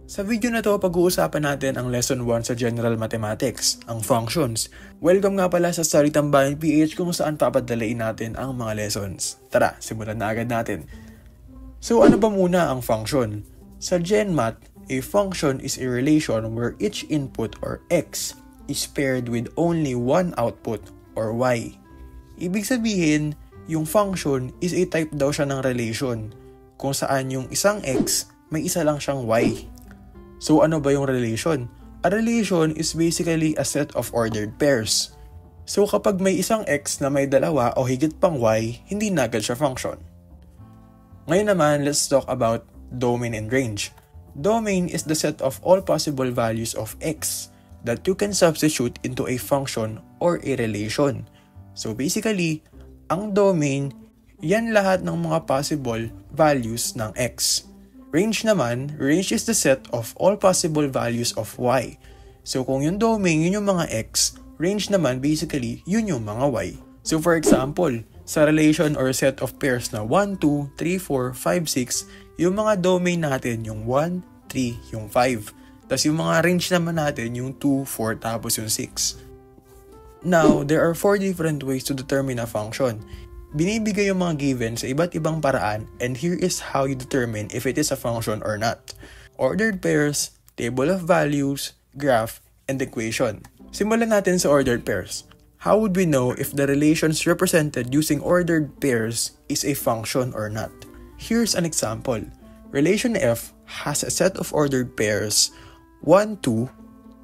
Sa video na to, pag-uusapan natin ang Lesson 1 sa General Mathematics, ang functions. Welcome nga pala sa Study Tambayan PH kung saan papadalain natin ang mga lessons. Tara, simulan na agad natin. So ano ba muna ang function? Sa GenMath, a function is a relation where each input or x is paired with only one output or y. Ibig sabihin, yung function is a type daw siya ng relation kung saan yung isang x may isa lang siyang y. So ano ba yung relation? A relation is basically a set of ordered pairs. So kapag may isang x na may dalawa o higit pang y, hindi na agad siya function. Ngayon naman, let's talk about domain and range. Domain is the set of all possible values of x that you can substitute into a function or a relation. So basically, ang domain, yan lahat ng mga possible values ng x. Range naman, range is the set of all possible values of y. So kung yung domain, yun yung mga x, range naman basically, yun yung mga y. So for example, sa relation or set of pairs na 1, 2, 3, 4, 5, 6, yung mga domain natin yung 1, 3, yung 5. Tapos yung mga range naman natin yung 2, 4, tapos yung 6. Now, there are 4 different ways to determine a function. Binibigay yung mga given sa iba't ibang paraan, and here is how you determine if it is a function or not. Ordered pairs, table of values, graph, and equation. Simulan natin sa ordered pairs. How would we know if the relations represented using ordered pairs is a function or not? Here's an example. Relation F has a set of ordered pairs 1, 2,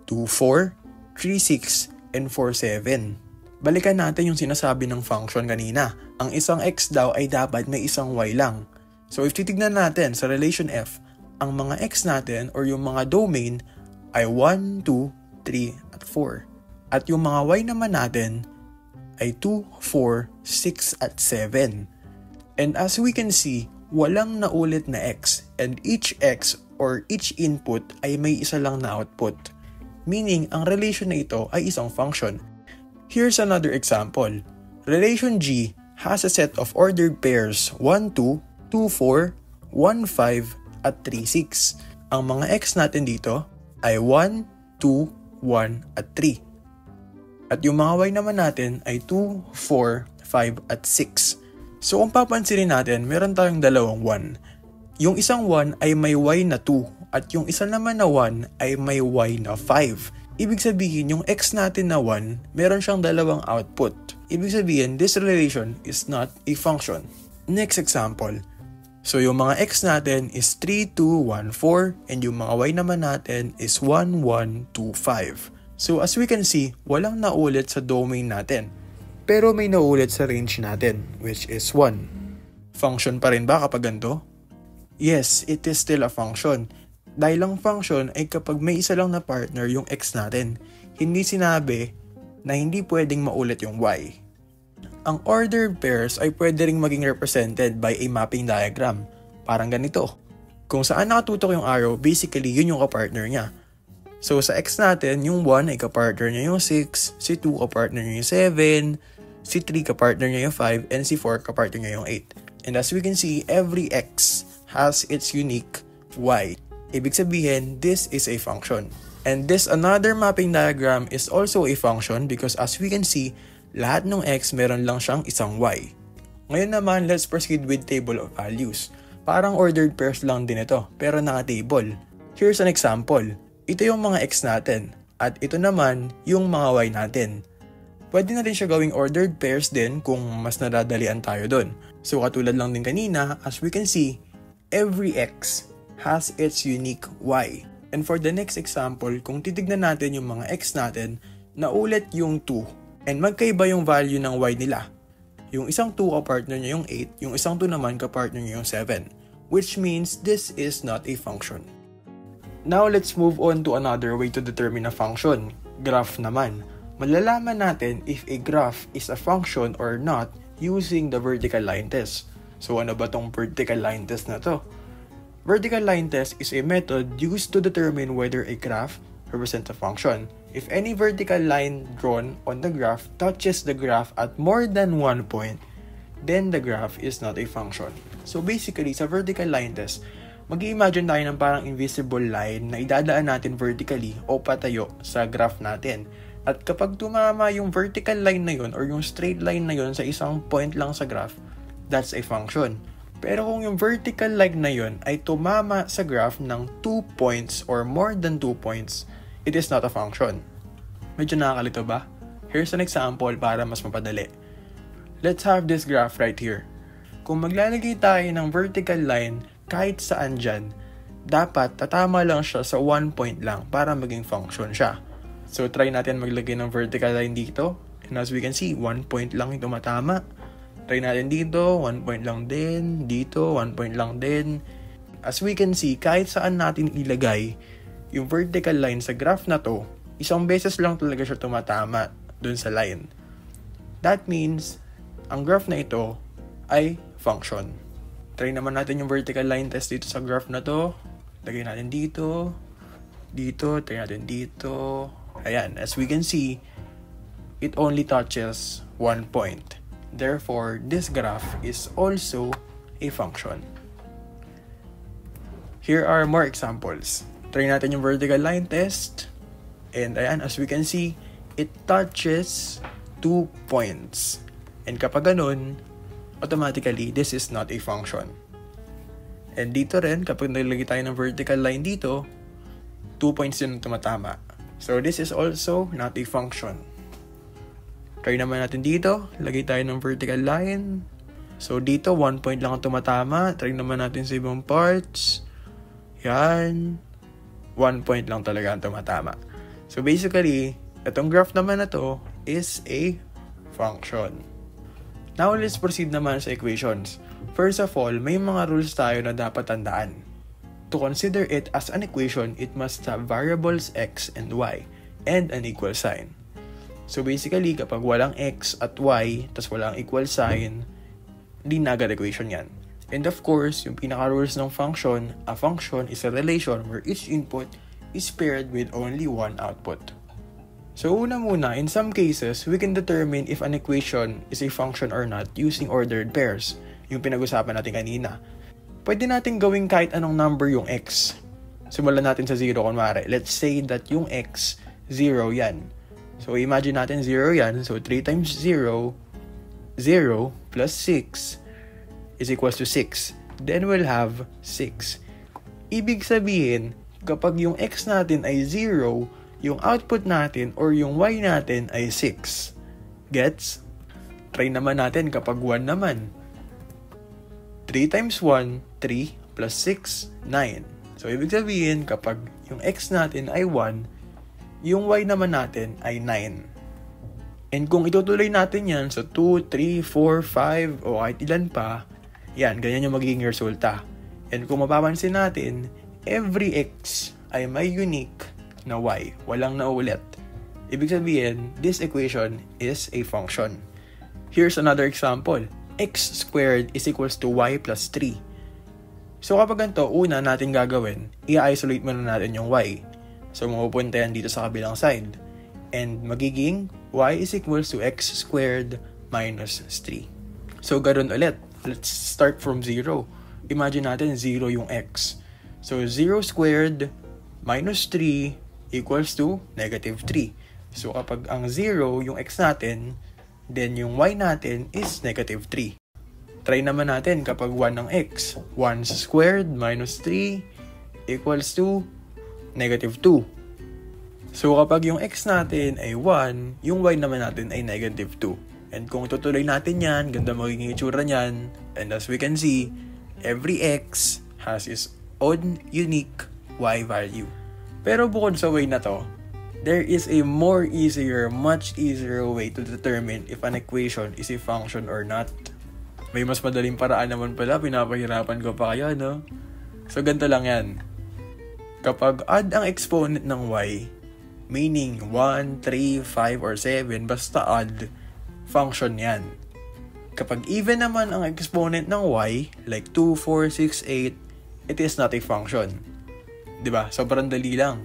2, 4, 3, 6, and 4, 7. Balikan natin yung sinasabi ng function kanina. Ang isang x daw ay dapat may isang y lang. So if titignan natin sa relation F, ang mga x natin or yung mga domain ay 1, 2, 3, at 4. At yung mga y naman natin ay 2, 4, 6, at 7. And as we can see, walang naulit na x, and each x or each input ay may isa lang na output. Meaning, ang relation na ito ay isang function. Here's another example. Relation G has a set of ordered pairs 1, 2, 2, 4, 1, 5, at 3, 6. Ang mga x natin dito ay 1, 2, 1, at 3. At yung mga y naman natin ay 2, 4, 5, at 6. So kung papansinin natin, meron tayong dalawang 1. Yung isang 1 ay may y na 2 at yung isa naman na 1 ay may y na 5. Ibig sabihin, yung x natin na 1, meron siyang dalawang output. Ibig sabihin, this relation is not a function. Next example. So yung mga x natin is 3, 2, 1, 4 and yung mga y naman natin is 1, 1, 2, 5. So as we can see, walang naulit sa domain natin. Pero may naulit sa range natin, which is 1. Function pa rin ba kapag ganito? Yes, it is still a function. Dahil ang function ay kapag may isa lang na partner yung x natin. Hindi sinabi na hindi pwedeng maulit yung y. Ang ordered pairs ay pwede ring maging represented by a mapping diagram. Parang ganito. Kung saan nakatutok yung arrow, basically yun yung kapartner niya. So sa x natin, yung 1 ay kapartner niya yung 6, si 2 kapartner niya yung 7, si 3 kapartner niya yung 5, and si 4 kapartner niya yung 8. And as we can see, every x has its unique y. Ibig sabihin, this is a function. And this another mapping diagram is also a function because as we can see, lahat ng x meron lang siyang isang y. Ngayon naman, let's proceed with table of values. Parang ordered pairs lang din ito, pero naka-table. Here's an example. Ito yung mga x natin, at ito naman yung mga y natin. Pwede natin siya gawing ordered pairs din kung mas nadadalian tayo dun. So katulad lang din kanina, as we can see, every x has its unique y. And for the next example, kung titignan natin yung mga x natin, naulit yung 2 and magkaiba yung value ng y nila. Yung isang 2 kapartner niya yung 8, yung isang 2 naman kapartner niya yung 7, which means this is not a function. Now let's move on to another way to determine a function, graph naman. Malalaman natin if a graph is a function or not using the vertical line test. So ano ba tong vertical line test na to? Vertical line test is a method used to determine whether a graph represents a function. If any vertical line drawn on the graph touches the graph at more than one point, then the graph is not a function. So basically, sa vertical line test, Mag-i-imagine tayo ng parang invisible line na idadaan natin vertically o patayo sa graph natin. At kapag tumama yung vertical line na yun or yung straight line na yun sa isang point lang sa graph, that's a function. Pero kung yung vertical line na yun ay tumama sa graph ng 2 points or more than 2 points, it is not a function. Medyo nakakalito ba? Here's an example para mas mapadali. Let's have this graph right here. Kung maglalagay tayo ng vertical line kahit saan dyan, dapat tatama lang siya sa 1 point lang para maging function siya. So try natin maglagay ng vertical line dito. And as we can see, 1 point lang yung tumatama. Try natin dito, 1 point lang din. Dito, 1 point lang din. As we can see, kahit saan natin ilagay yung vertical line sa graph na to, isang beses lang talaga siya tumatama dun sa line. That means, ang graph na ito ay function. Try naman natin yung vertical line test dito sa graph na to. Lagay natin dito. Dito, try natin dito. Ayan, as we can see, it only touches 1 point. Therefore, this graph is also a function. Here are more examples. Try natin yung vertical line test. And ayan, as we can see, it touches 2 points. And kapag ganun, automatically, this is not a function. And dito rin, kapag nilagay tayo ng vertical line dito, 2 points din tumatama. So, this is also not a function. Try naman natin dito, lagay tayo ng vertical line. So, dito, 1 point lang ang tumatama. Try naman natin sa ibang parts. Yan. 1 point lang talaga ang tumatama. So, basically, itong graph naman na to is a function. Now, let's proceed naman sa equations. First of all, may mga rules tayo na dapat tandaan. To consider it as an equation, it must have variables x and y, and an equal sign. So basically, kapag walang x at y, tas walang equal sign, di na agad equation yan. And of course, yung pinaka-rules ng function, a function is a relation where each input is paired with only one output. So una muna, in some cases, we can determine if an equation is a function or not using ordered pairs, yung pinag-usapan natin kanina. Pwede natin gawing kahit anong number yung x. Simulan natin sa 0 kunwari. Let's say that yung x, 0 yan. So imagine natin 0 yan. So 3 times 0, 0 plus 6 is equals to 6. Then we'll have 6. Ibig sabihin, kapag yung x natin ay 0, yung output natin or yung y natin ay 6. Gets? Try naman natin kapag 1 naman. 3 times 1, 3 plus 6, 9. So, ibig sabihin, kapag yung x natin ay 1, yung y naman natin ay 9. And kung itutuloy natin yan, so 2, 3, 4, 5, o kahit ilan pa, yan, ganyan yung magiging resulta. And kung mapapansin natin, every x ay may unique na y, walang naulit. Ibig sabihin, this equation is a function. Here's another example. X squared is equals to y plus 3. So kapag ganito, una natin gagawin, i-isolate muna natin yung y. So mapupunta yan dito sa kabilang side. And magiging y is equals to x squared minus 3. So ganoon ulit. Let's start from 0. Imagine natin 0 yung x. So 0 squared minus 3 equals to negative 3. So, kapag ang 0, yung x natin, then yung y natin is negative 3. Try naman natin kapag 1 ng x. 1 squared minus 3 equals to negative 2. So, kapag yung x natin ay 1, yung y naman natin ay negative 2. And kung tutuloy natin yan, ganda magiging itsura niyan. And as we can see, every x has its own unique y value. Pero bukod sa way na to, there is a much easier way to determine if an equation is a function or not. May mas madaling paraan naman pala, pinapahirapan ko pa kayo, no? So, ganito lang yan. Kapag add ang exponent ng y, meaning 1, 3, 5, or 7, basta add, function yan. Kapag even naman ang exponent ng y, like 2, 4, 6, 8, it is not a function. Diba? Sobrang dali lang.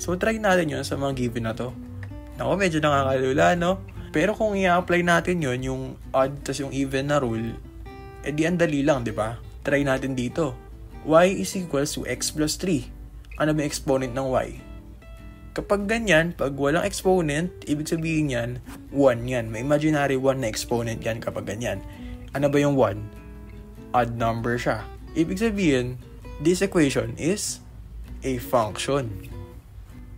So, try natin yun sa mga given na to. Naku, medyo nakakalula, no? Pero kung i-apply natin yun, yung odd tas yung even na rule, edi ang dali lang, diba? Try natin dito. y is equals to x plus 3. Ano ba yung exponent ng y? Kapag ganyan, pag walang exponent, ibig sabihin yan, 1 yan. May imaginary 1 na exponent yan kapag ganyan. Ano ba yung 1? Odd number siya. Ibig sabihin, this equation is a function.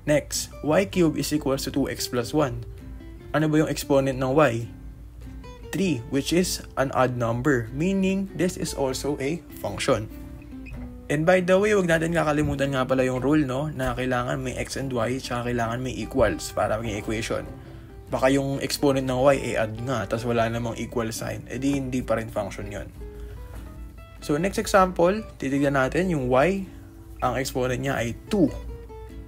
Next, y cubed is equals to 2x plus 1. Ano ba yung exponent ng y? 3, which is an odd number, meaning this is also a function. And by the way, wag natin kakalimutan nga pala yung rule, no, na kailangan may x and y, tsaka kailangan may equals para maging equation. Baka yung exponent ng y ay add nga, tas wala namang equal sign, edi hindi pa rin function yon. So next example, titignan natin yung y, ang exponent niya ay 2,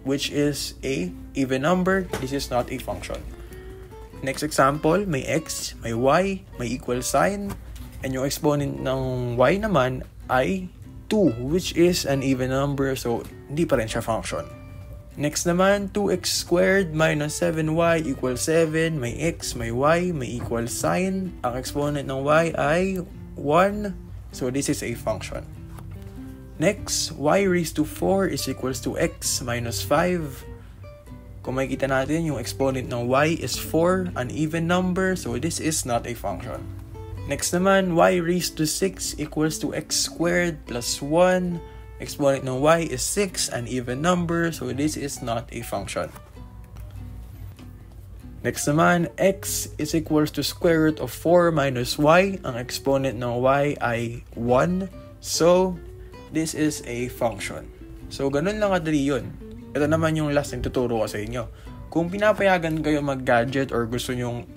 which is a even number. This is not a function. Next example, may x, may y, may equal sign, and yung exponent ng y naman ay 2, which is an even number, so hindi pa rin siya function. Next naman, 2x squared minus 7y equals 7, may x, may y, may equal sign, ang exponent ng y ay 1, so this is a function. Next, y raised to 4 is equals to x minus 5. Kung makikita natin, yung exponent ng y is 4, an even number, so this is not a function. Next naman, y raised to 6 equals to x squared plus 1. Exponent ng y is 6, an even number, so this is not a function. Next naman, x is equals to square root of 4 minus y. Ang exponent ng y ay 1, so this is a function. So, ganun lang kadali yun. Ito naman yung last na tuturo ko sa inyo. Kung pinapayagan kayo mag-gadget or gusto nyong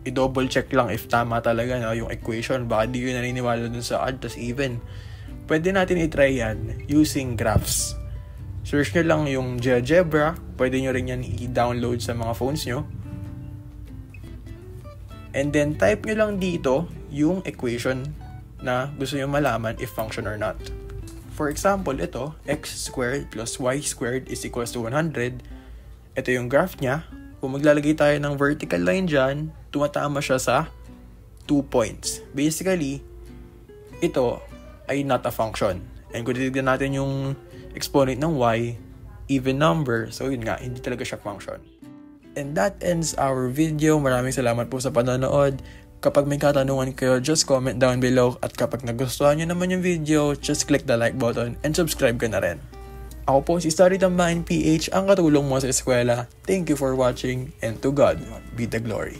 i-double check lang if tama talaga na yung equation, baka di yun naniniwala dun sa odd tas even, pwede natin i-try yan using graphs. Search nyo lang yung GeoGebra, pwede nyo rin yan i-download sa mga phones nyo. And then type nyo lang dito yung equation na gusto nyo malaman if function or not. For example, ito, x squared plus y squared is equals to 100. Ito yung graph niya. Kung maglalagay tayo ng vertical line dyan, tumatama siya sa 2 points. Basically, ito ay not a function. And kung titignan natin yung exponent ng y, even number, so yun nga, hindi talaga siya function. And that ends our video. Maraming salamat po sa panonood. Kapag may katanungan kayo, just comment down below. At kapag nagustuhan nyo naman yung video, just click the like button and subscribe ka na rin. Ako po si Study Tambayan PH, ang katulong mo sa eskwela. Thank you for watching and to God be the glory.